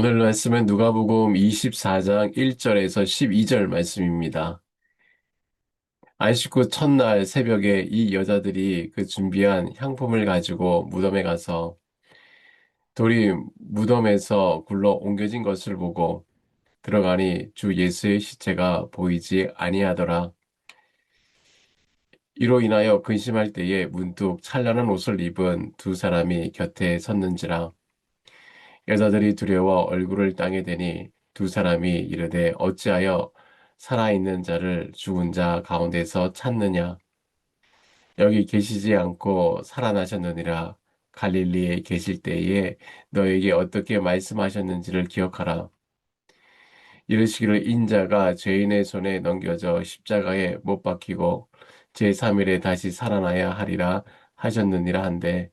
오늘 말씀은 누가복음 24장 1절에서 12절 말씀입니다. 안식구 첫날 새벽에 이 여자들이 그 준비한 향품을 가지고 무덤에 가서 돌이 무덤에서 굴러 옮겨진 것을 보고 들어가니 주 예수의 시체가 보이지 아니하더라. 이로 인하여 근심할 때에 문득 찬란한 옷을 입은 두 사람이 곁에 섰는지라. 여자들이 두려워 얼굴을 땅에 대니 두 사람이 이르되 어찌하여 살아있는 자를 죽은 자 가운데서 찾느냐? 여기 계시지 않고 살아나셨느니라. 갈릴리에 계실 때에 너에게 어떻게 말씀하셨는지를 기억하라. 이르시기를 인자가 죄인의 손에 넘겨져 십자가에 못 박히고 제3일에 다시 살아나야 하리라 하셨느니라 한데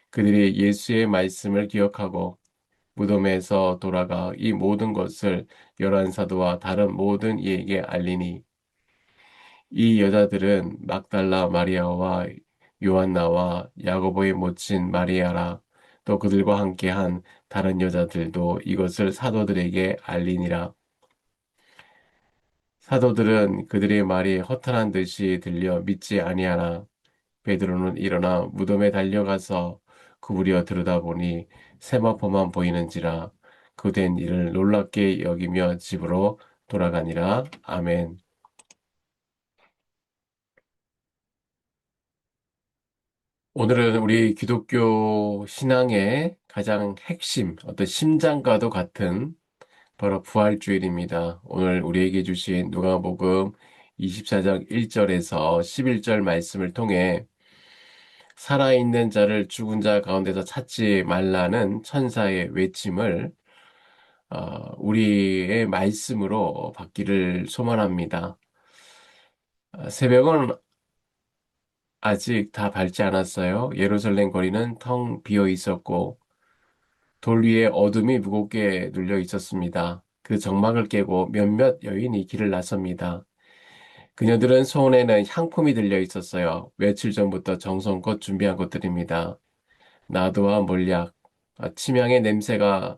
그들이 예수의 말씀을 기억하고 무덤에서 돌아가 이 모든 것을 열한 사도와 다른 모든 이에게 알리니 이 여자들은 막달라 마리아와 요한나와 야고보의 모친 마리아라 또 그들과 함께한 다른 여자들도 이것을 사도들에게 알리니라. 사도들은 그들의 말이 허탄한 듯이 들려 믿지 아니하나 베드로는 일어나 무덤에 달려가서 구부려 들여다보니 세마포만 보이는지라 그 된 일을 놀랍게 여기며 집으로 돌아가니라. 아멘. 오늘은 우리 기독교 신앙의 가장 핵심, 어떤 심장과도 같은 바로 부활주일입니다. 오늘 우리에게 주신 누가복음 24장 1절에서 11절 말씀을 통해 살아있는 자를 죽은 자 가운데서 찾지 말라는 천사의 외침을 우리의 말씀으로 받기를 소망합니다. 새벽은 아직 다 밝지 않았어요. 예루살렘 거리는 텅 비어 있었고 돌 위에 어둠이 무겁게 눌려 있었습니다. 그 적막을 깨고 몇몇 여인이 길을 나섭니다. 그녀들은 손에는 향품이 들려 있었어요. 며칠 전부터 정성껏 준비한 것들입니다. 나도와 몰약, 침향의 냄새가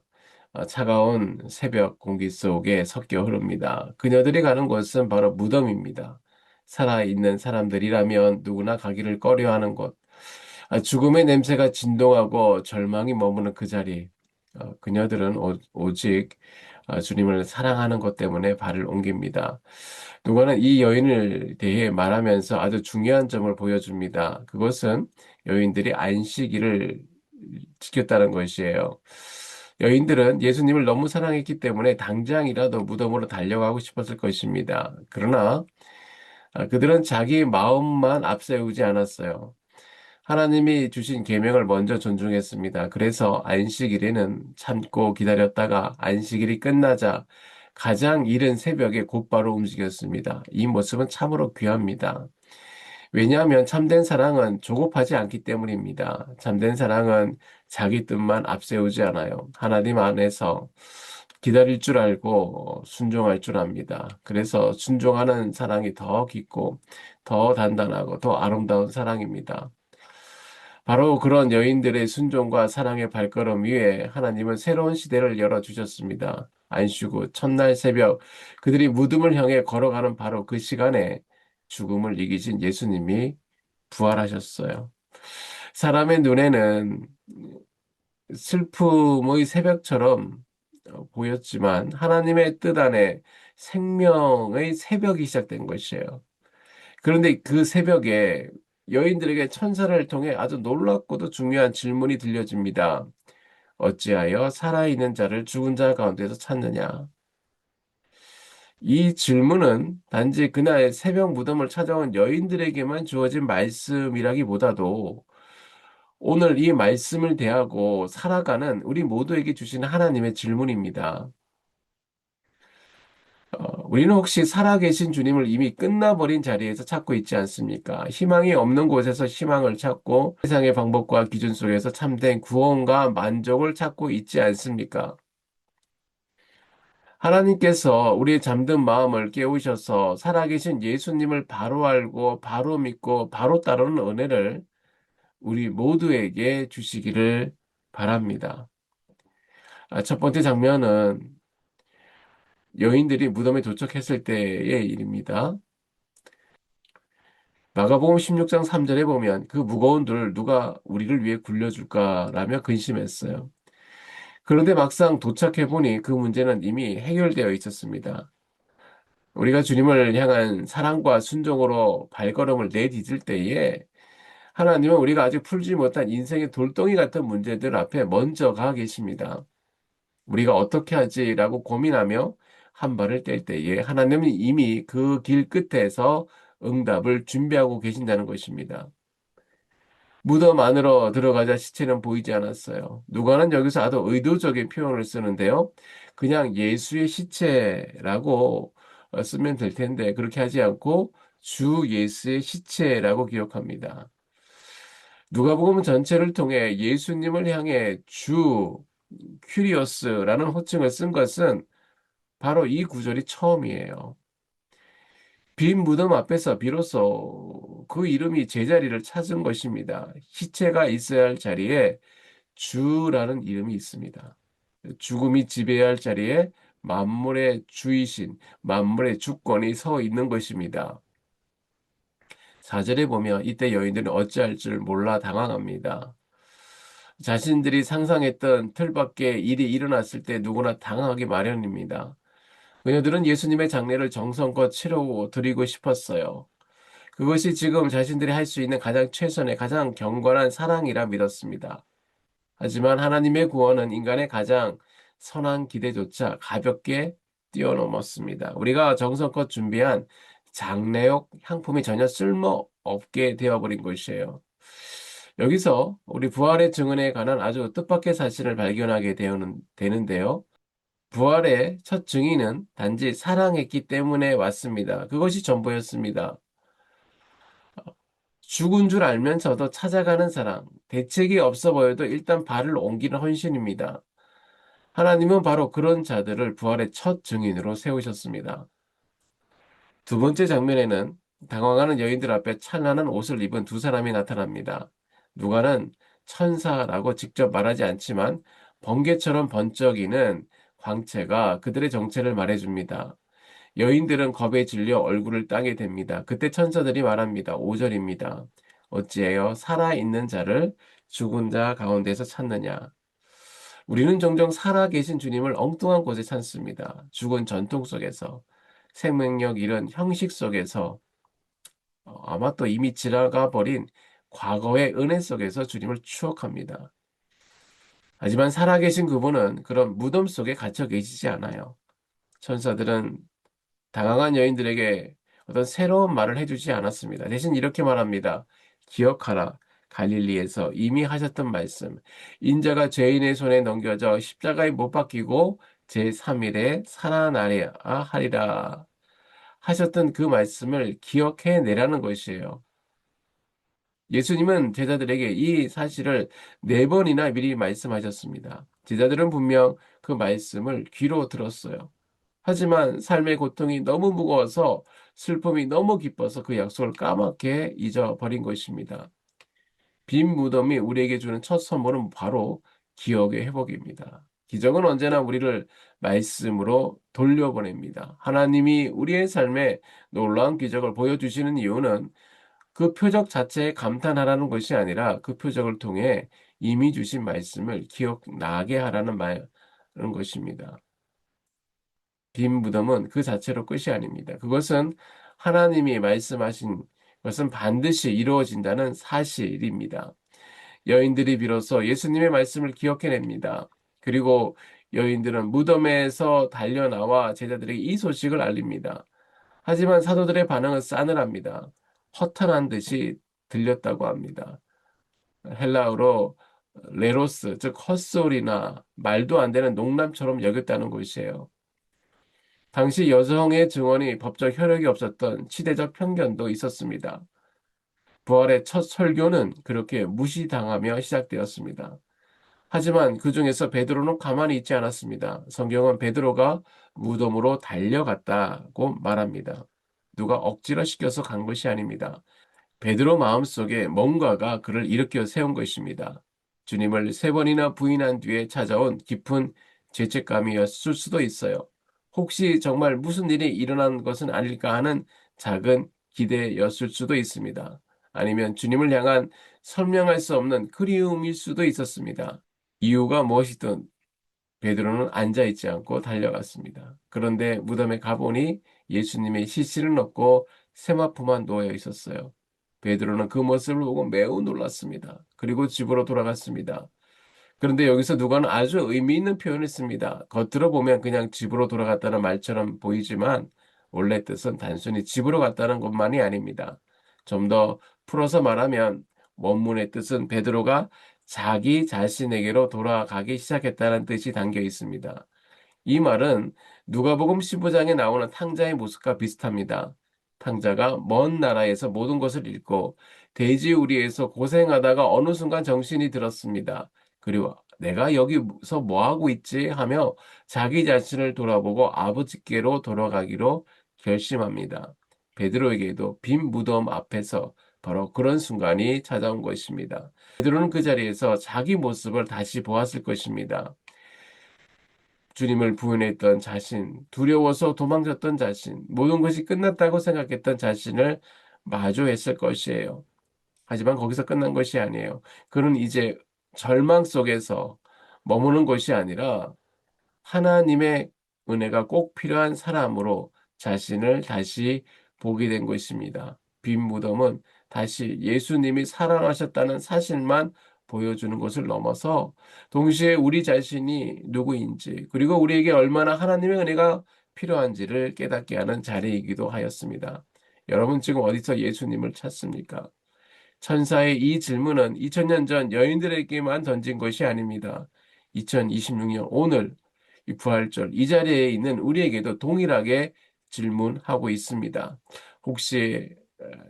차가운 새벽 공기 속에 섞여 흐릅니다. 그녀들이 가는 곳은 바로 무덤입니다. 살아있는 사람들이라면 누구나 가기를 꺼려하는 곳. 죽음의 냄새가 진동하고 절망이 머무는 그 자리. 그녀들은 오직 주님을 사랑하는 것 때문에 발을 옮깁니다. 누가는 이 여인을 대해 말하면서 아주 중요한 점을 보여줍니다. 그것은 여인들이 안식일을 지켰다는 것이에요. 여인들은 예수님을 너무 사랑했기 때문에 당장이라도 무덤으로 달려가고 싶었을 것입니다. 그러나 그들은 자기 마음만 앞세우지 않았어요. 하나님이 주신 계명을 먼저 존중했습니다. 그래서 안식일에는 참고 기다렸다가 안식일이 끝나자 가장 이른 새벽에 곧바로 움직였습니다. 이 모습은 참으로 귀합니다. 왜냐하면 참된 사랑은 조급하지 않기 때문입니다. 참된 사랑은 자기 뜻만 앞세우지 않아요. 하나님 안에서 기다릴 줄 알고 순종할 줄 압니다. 그래서 순종하는 사랑이 더 깊고 더 단단하고 더 아름다운 사랑입니다. 바로 그런 여인들의 순종과 사랑의 발걸음 위에 하나님은 새로운 시대를 열어주셨습니다. 안식 후 첫날 새벽 그들이 무덤을 향해 걸어가는 바로 그 시간에 죽음을 이기신 예수님이 부활하셨어요. 사람의 눈에는 슬픔의 새벽처럼 보였지만 하나님의 뜻 안에 생명의 새벽이 시작된 것이에요. 그런데 그 새벽에 여인들에게 천사를 통해 아주 놀랍고도 중요한 질문이 들려집니다. 어찌하여 살아있는 자를 죽은 자 가운데서 찾느냐? 이 질문은 단지 그날 새벽 무덤을 찾아온 여인들에게만 주어진 말씀이라기보다도 오늘 이 말씀을 대하고 살아가는 우리 모두에게 주시는 하나님의 질문입니다. 우리는 혹시 살아계신 주님을 이미 끝나버린 자리에서 찾고 있지 않습니까? 희망이 없는 곳에서 희망을 찾고 세상의 방법과 기준 속에서 참된 구원과 만족을 찾고 있지 않습니까? 하나님께서 우리의 잠든 마음을 깨우셔서 살아계신 예수님을 바로 알고 바로 믿고 바로 따르는 은혜를 우리 모두에게 주시기를 바랍니다. 첫 번째 장면은 여인들이 무덤에 도착했을 때의 일입니다. 마가복음 16장 3절에 보면 그 무거운 돌을 누가 우리를 위해 굴려줄까라며 근심했어요. 그런데 막상 도착해 보니 그 문제는 이미 해결되어 있었습니다. 우리가 주님을 향한 사랑과 순종으로 발걸음을 내디딜 때에 하나님은 우리가 아직 풀지 못한 인생의 돌덩이 같은 문제들 앞에 먼저 가 계십니다. 우리가 어떻게 하지라고 고민하며 한 발을 뗄 때에 하나님은 이미 그 길 끝에서 응답을 준비하고 계신다는 것입니다. 무덤 안으로 들어가자 시체는 보이지 않았어요. 누가는 여기서 아주 의도적인 표현을 쓰는데요. 그냥 예수의 시체라고 쓰면 될 텐데 그렇게 하지 않고 주 예수의 시체라고 기록합니다. 누가복음 전체를 통해 예수님을 향해 주 큐리오스라는 호칭을 쓴 것은 바로 이 구절이 처음이에요. 빈 무덤 앞에서 비로소 그 이름이 제자리를 찾은 것입니다. 시체가 있어야 할 자리에 주라는 이름이 있습니다. 죽음이 지배해야 할 자리에 만물의 주이신, 만물의 주권이 서 있는 것입니다. 4절에 보면 이때 여인들은 어찌할 줄 몰라 당황합니다. 자신들이 상상했던 틀밖의 일이 일어났을 때 누구나 당황하기 마련입니다. 그녀들은 예수님의 장례를 정성껏 치르고 드리고 싶었어요. 그것이 지금 자신들이 할 수 있는 가장 최선의 가장 경건한 사랑이라 믿었습니다. 하지만 하나님의 구원은 인간의 가장 선한 기대조차 가볍게 뛰어넘었습니다. 우리가 정성껏 준비한 장례용 향품이 전혀 쓸모없게 되어버린 것이에요. 여기서 우리 부활의 증언에 관한 아주 뜻밖의 사실을 발견하게 되는데요. 부활의 첫 증인은 단지 사랑했기 때문에 왔습니다. 그것이 전부였습니다. 죽은 줄 알면서도 찾아가는 사랑, 대책이 없어 보여도 일단 발을 옮기는 헌신입니다. 하나님은 바로 그런 자들을 부활의 첫 증인으로 세우셨습니다. 두 번째 장면에는 당황하는 여인들 앞에 찬란한 옷을 입은 두 사람이 나타납니다. 누가는 천사라고 직접 말하지 않지만 번개처럼 번쩍이는 광채가 그들의 정체를 말해줍니다. 여인들은 겁에 질려 얼굴을 땅에 댑니다. 그때 천사들이 말합니다. 5절입니다. 어찌하여 살아있는 자를 죽은 자 가운데서 찾느냐? 우리는 종종 살아계신 주님을 엉뚱한 곳에 찾습니다. 죽은 전통 속에서, 생명력 잃은 형식 속에서, 아마 또 이미 지나가 버린 과거의 은혜 속에서 주님을 추억합니다. 하지만 살아계신 그분은 그런 무덤 속에 갇혀 계시지 않아요. 천사들은 당황한 여인들에게 어떤 새로운 말을 해주지 않았습니다. 대신 이렇게 말합니다. 기억하라. 갈릴리에서 이미 하셨던 말씀. 인자가 죄인의 손에 넘겨져 십자가에 못 박히고 제3일에 살아나야 하리라 하셨던 그 말씀을 기억해 내라는 것이에요. 예수님은 제자들에게 이 사실을 네 번이나 미리 말씀하셨습니다. 제자들은 분명 그 말씀을 귀로 들었어요. 하지만 삶의 고통이 너무 무거워서 슬픔이 너무 기뻐서 그 약속을 까맣게 잊어버린 것입니다. 빈 무덤이 우리에게 주는 첫 선물은 바로 기억의 회복입니다. 기적은 언제나 우리를 말씀으로 돌려보냅니다. 하나님이 우리의 삶에 놀라운 기적을 보여주시는 이유는 그 표적 자체에 감탄하라는 것이 아니라 그 표적을 통해 이미 주신 말씀을 기억나게 하라는 것입니다. 빈 무덤은 그 자체로 끝이 아닙니다. 그것은 하나님이 말씀하신 것은 반드시 이루어진다는 사실입니다. 여인들이 비로소 예수님의 말씀을 기억해냅니다. 그리고 여인들은 무덤에서 달려나와 제자들에게 이 소식을 알립니다. 하지만 사도들의 반응은 싸늘합니다. 허탄한 듯이 들렸다고 합니다. 헬라어로 레로스, 즉 헛소리나 말도 안 되는 농담처럼 여겼다는 것이에요. 당시 여성의 증언이 법적 효력이 없었던 시대적 편견도 있었습니다. 부활의 첫 설교는 그렇게 무시당하며 시작되었습니다. 하지만 그 중에서 베드로는 가만히 있지 않았습니다. 성경은 베드로가 무덤으로 달려갔다고 말합니다. 누가 억지로 시켜서 간 것이 아닙니다. 베드로 마음속에 뭔가가 그를 일으켜 세운 것입니다. 주님을 세 번이나 부인한 뒤에 찾아온 깊은 죄책감이었을 수도 있어요. 혹시 정말 무슨 일이 일어난 것은 아닐까 하는 작은 기대였을 수도 있습니다. 아니면 주님을 향한 설명할 수 없는 그리움일 수도 있었습니다. 이유가 무엇이든 베드로는 앉아 있지 않고 달려갔습니다. 그런데 무덤에 가보니 예수님의 시신은 없고 세마포만 놓여 있었어요. 베드로는 그 모습을 보고 매우 놀랐습니다. 그리고 집으로 돌아갔습니다. 그런데 여기서 누가는 아주 의미 있는 표현을 씁니다. 겉으로 보면 그냥 집으로 돌아갔다는 말처럼 보이지만 원래 뜻은 단순히 집으로 갔다는 것만이 아닙니다. 좀 더 풀어서 말하면 원문의 뜻은 베드로가 자기 자신에게로 돌아가기 시작했다는 뜻이 담겨 있습니다. 이 말은 누가복음 15장에 나오는 탕자의 모습과 비슷합니다. 탕자가 먼 나라에서 모든 것을 잃고 돼지우리에서 고생하다가 어느 순간 정신이 들었습니다. 그리고 내가 여기서 뭐 하고 있지 하며 자기 자신을 돌아보고 아버지께로 돌아가기로 결심합니다. 베드로에게도 빈 무덤 앞에서 바로 그런 순간이 찾아온 것입니다. 베드로는 그 자리에서 자기 모습을 다시 보았을 것입니다. 주님을 부인했던 자신, 두려워서 도망쳤던 자신, 모든 것이 끝났다고 생각했던 자신을 마주했을 것이에요. 하지만 거기서 끝난 것이 아니에요. 그는 이제 절망 속에서 머무는 것이 아니라 하나님의 은혜가 꼭 필요한 사람으로 자신을 다시 보게 된 것입니다. 빈 무덤은 다시 예수님이 살아나셨다는 사실만 보여주는 것을 넘어서 동시에 우리 자신이 누구인지 그리고 우리에게 얼마나 하나님의 은혜가 필요한지를 깨닫게 하는 자리이기도 하였습니다. 여러분 지금 어디서 예수님을 찾습니까? 천사의 이 질문은 2000년 전 여인들에게만 던진 것이 아닙니다. 2026년 오늘 이 부활절 이 자리에 있는 우리에게도 동일하게 질문하고 있습니다. 혹시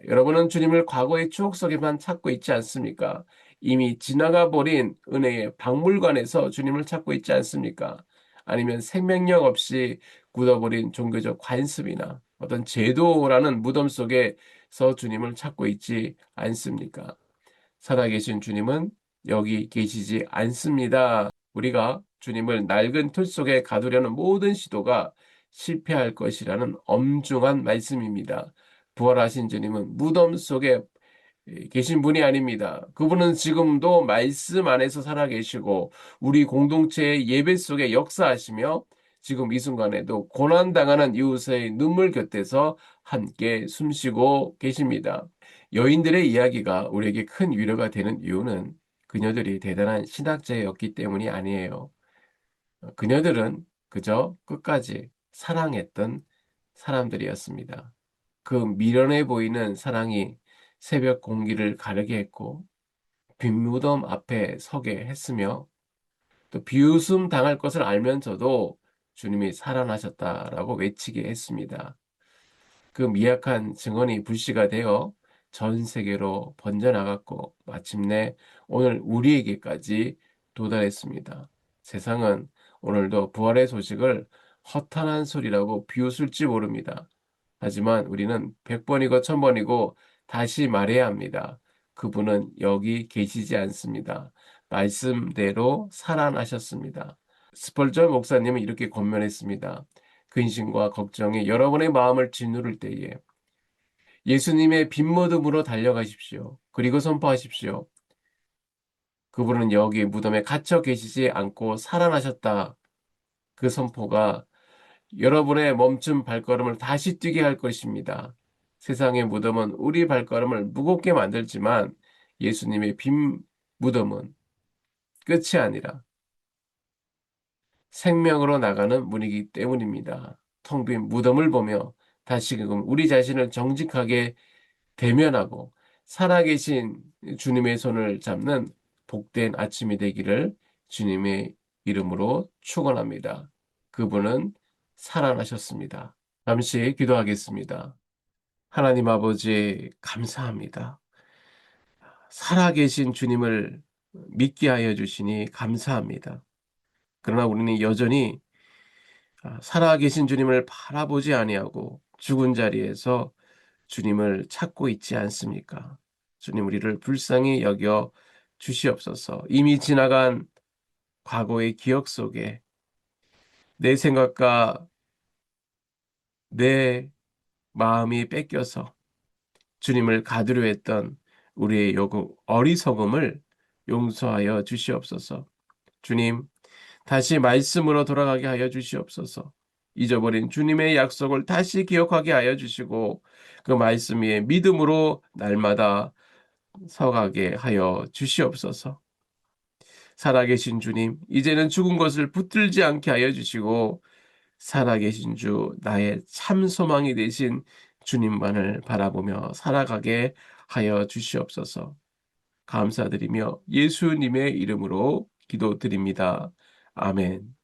여러분은 주님을 과거의 추억 속에만 찾고 있지 않습니까? 이미 지나가 버린 은혜의 박물관에서 주님을 찾고 있지 않습니까? 아니면 생명력 없이 굳어버린 종교적 관습이나 어떤 제도라는 무덤 속에서 주님을 찾고 있지 않습니까? 살아계신 주님은 여기 계시지 않습니다. 우리가 주님을 낡은 틀 속에 가두려는 모든 시도가 실패할 것이라는 엄중한 말씀입니다. 부활하신 주님은 무덤 속에 계신 분이 아닙니다. 그분은 지금도 말씀 안에서 살아계시고 우리 공동체의 예배 속에 역사하시며 지금 이 순간에도 고난당하는 이웃의 눈물 곁에서 함께 숨쉬고 계십니다. 여인들의 이야기가 우리에게 큰 위로가 되는 이유는 그녀들이 대단한 신학자였기 때문이 아니에요. 그녀들은 그저 끝까지 사랑했던 사람들이었습니다. 그 미련해 보이는 사랑이 새벽 공기를 가르게 했고 빈 무덤 앞에 서게 했으며 또 비웃음 당할 것을 알면서도 주님이 살아나셨다라고 외치게 했습니다. 그 미약한 증언이 불씨가 되어 전 세계로 번져나갔고 마침내 오늘 우리에게까지 도달했습니다. 세상은 오늘도 부활의 소식을 허탄한 소리라고 비웃을지 모릅니다. 하지만 우리는 100번이고 1000번이고 다시 말해야 합니다. 그분은 여기 계시지 않습니다. 말씀대로 살아나셨습니다. 스펄전 목사님은 이렇게 권면했습니다. 근심과 걱정이 여러분의 마음을 짓누를 때에 예수님의 빈무덤으로 달려가십시오. 그리고 선포하십시오. 그분은 여기 무덤에 갇혀 계시지 않고 살아나셨다. 그 선포가 여러분의 멈춘 발걸음을 다시 뛰게 할 것입니다. 세상의 무덤은 우리 발걸음을 무겁게 만들지만 예수님의 빈 무덤은 끝이 아니라 생명으로 나가는 문이기 때문입니다. 텅 빈 무덤을 보며 다시금 우리 자신을 정직하게 대면하고 살아계신 주님의 손을 잡는 복된 아침이 되기를 주님의 이름으로 축원합니다. 그분은 살아나셨습니다. 잠시 기도하겠습니다. 하나님 아버지 감사합니다. 살아계신 주님을 믿게 하여 주시니 감사합니다. 그러나 우리는 여전히 살아계신 주님을 바라보지 아니하고 죽은 자리에서 주님을 찾고 있지 않습니까? 주님 우리를 불쌍히 여겨 주시옵소서. 이미 지나간 과거의 기억 속에 내 생각과 내 마음이 뺏겨서 주님을 가두려 했던 우리의 어리석음을 용서하여 주시옵소서. 주님, 다시 말씀으로 돌아가게 하여 주시옵소서. 잊어버린 주님의 약속을 다시 기억하게 하여 주시고 그 말씀 위에 믿음으로 날마다 서가게 하여 주시옵소서. 살아계신 주님, 이제는 죽은 것을 붙들지 않게 하여 주시고 살아계신 주, 나의 참 소망이 되신 주님만을 바라보며 살아가게 하여 주시옵소서. 감사드리며 예수님의 이름으로 기도드립니다. 아멘.